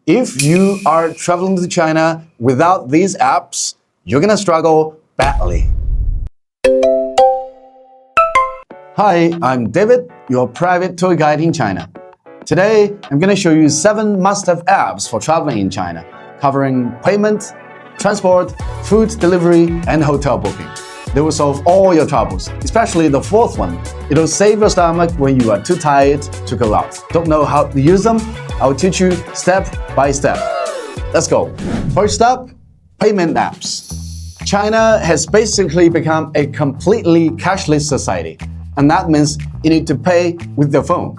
If you are traveling to China without these apps, you're gonna struggle badly. Hi, I'm David, your private tour guide in China. Today, I'm gonna show you 7 must-have apps for traveling in China, covering payment, transport, food delivery, and hotel booking. They will solve all your troubles, especially the 4th one. It'll save your stomach when you are too tired to go out. Don't know how to use them? I'll teach you step by step. Let's go. First up, payment apps. China has basically become a completely cashless society, and that means you need to pay with your phone.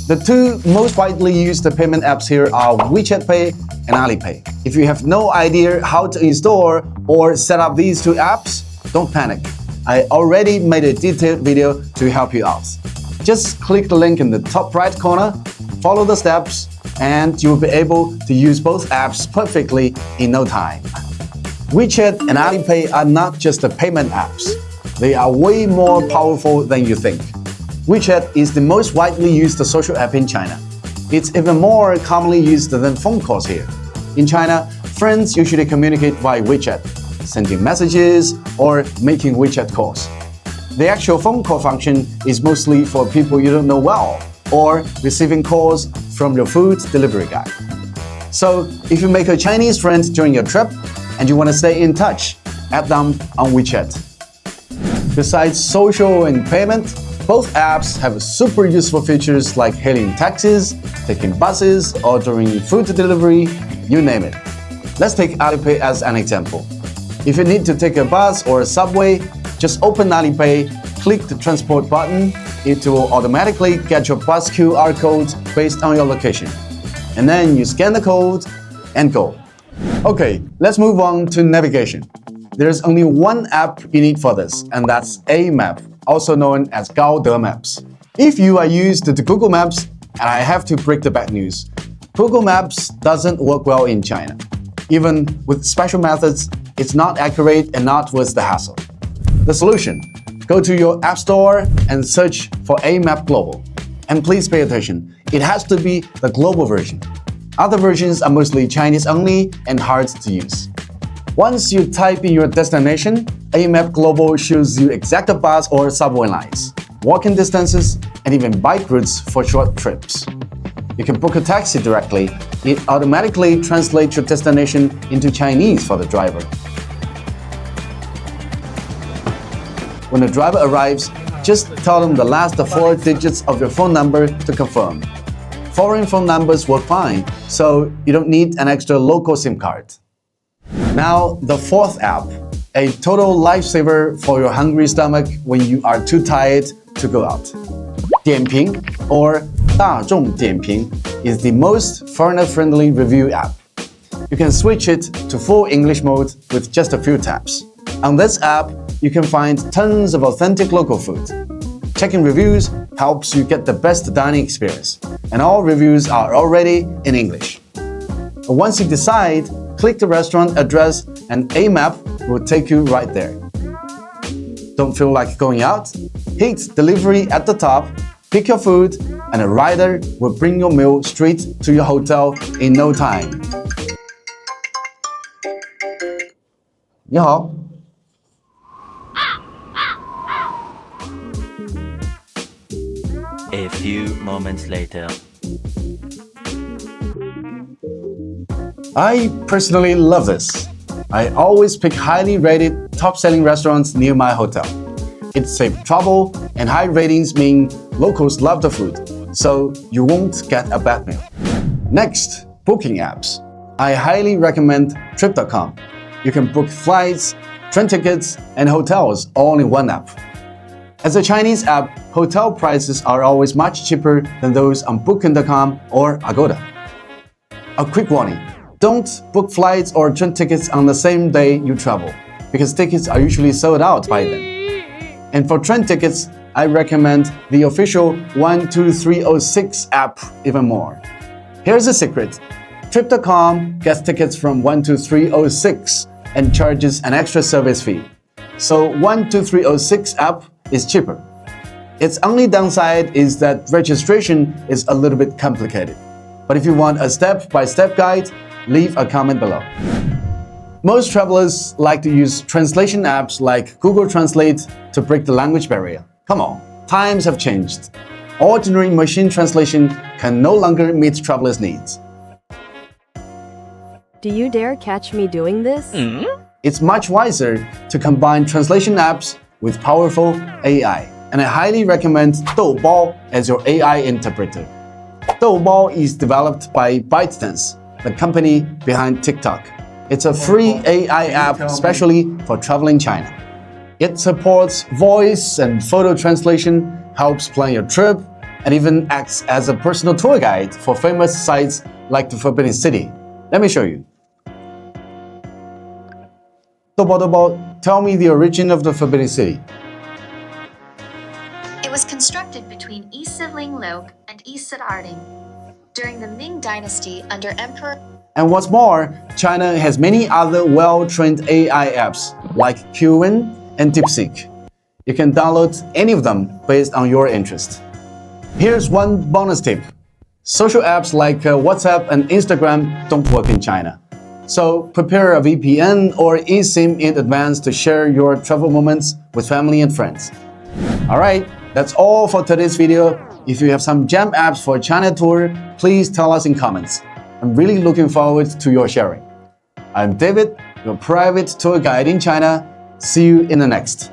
The 2 most widely used payment apps here are WeChat Pay and Alipay. If you have no idea how to install or set up these 2 apps, don't panic. I already made a detailed video to help you out. Just click the link in the top right corner, follow the steps, and you will be able to use both apps perfectly in no time. WeChat and Alipay are not just the payment apps. They are way more powerful than you think. WeChat is the most widely used social app in China. It's even more commonly used than phone calls here. In China, friends usually communicate via WeChat, sending messages or making WeChat calls. The actual phone call function is mostly for people you don't know well or receiving calls from your food delivery guy. So if you make a Chinese friend during your trip and you want to stay in touch, add them on WeChat. Besides social and payment, both apps have super useful features like hailing taxis, taking buses, ordering food delivery, you name it. Let's take Alipay as an example. If you need to take a bus or a subway, just open Alipay, click the transport button. It will automatically get your bus QR code based on your location. And then you scan the code and go. Okay, let's move on to navigation. There's only one app you need for this, and that's Amap, also known as Gaode Maps. If you are used to Google Maps, and I have to break the bad news, Google Maps doesn't work well in China. Even with special methods, it's not accurate and not worth the hassle. The solution: go to your app store and search for Amap Global. And please pay attention, it has to be the global version. Other versions are mostly Chinese only and hard to use. Once you type in your destination, Amap Global shows you exact bus or subway lines, walking distances, and even bike routes for short trips. You can book a taxi directly. It automatically translates your destination into Chinese for the driver. When the driver arrives, just tell them the last 4 digits of your phone number to confirm. Foreign phone numbers work fine, so you don't need an extra local SIM card. Now, the 4th app, a total lifesaver for your hungry stomach when you are too tired to go out. Dianping, or 大众点评, is the most foreigner-friendly review app. You can switch it to full English mode with just a few taps. On this app, you can find tons of authentic local food. Checking reviews helps you get the best dining experience, and all reviews are already in English. Once you decide, click the restaurant address and Amap will take you right there. Don't feel like going out? Hit delivery at the top, pick your food, and a rider will bring your meal straight to your hotel in no time. 你好。A few moments later. I personally love this. I always pick highly rated, top-selling restaurants near my hotel. It saves trouble, and high ratings mean locals love the food, so you won't get a bad meal. Next, booking apps. I highly recommend Trip.com. You can book flights, train tickets, and hotels all in one app. As a Chinese app, hotel prices are always much cheaper than those on Booking.com or Agoda. A quick warning: don't book flights or train tickets on the same day you travel, because tickets are usually sold out by then. And for train tickets, I recommend the official 12306 app even more. Here's the secret: Trip.com gets tickets from 12306 and charges an extra service fee. So 12306 app is cheaper. Its only downside is that registration is a little bit complicated. But if you want a step-by-step guide, leave a comment below. Most travelers like to use translation apps like Google Translate to break the language barrier. Come on, times have changed. Ordinary machine translation can no longer meet travelers' needs. Do you dare catch me doing this? It's much wiser to combine translation apps with powerful AI, and I highly recommend Doubao as your AI interpreter. Doubao is developed by ByteDance, the company behind TikTok. It's a free AI app especially for traveling China. It supports voice and photo translation, helps plan your trip, and even acts as a personal tour guide for famous sites like the Forbidden City. Let me show you. Doubao, tell me the origin of the Forbidden City. It was constructed between East Linglok and East Arding during the Ming Dynasty under Emperor. And what's more, China has many other well-trained AI apps like Qwen and DeepSeek. You can download any of them based on your interest. Here's one bonus tip. Social apps like WhatsApp and Instagram don't work in China. So prepare a VPN or eSIM in advance to share your travel moments with family and friends. Alright, that's all for today's video. If you have some gem apps for a China tour, please tell us in comments. I'm really looking forward to your sharing. I'm David, your private tour guide in China. See you in the next.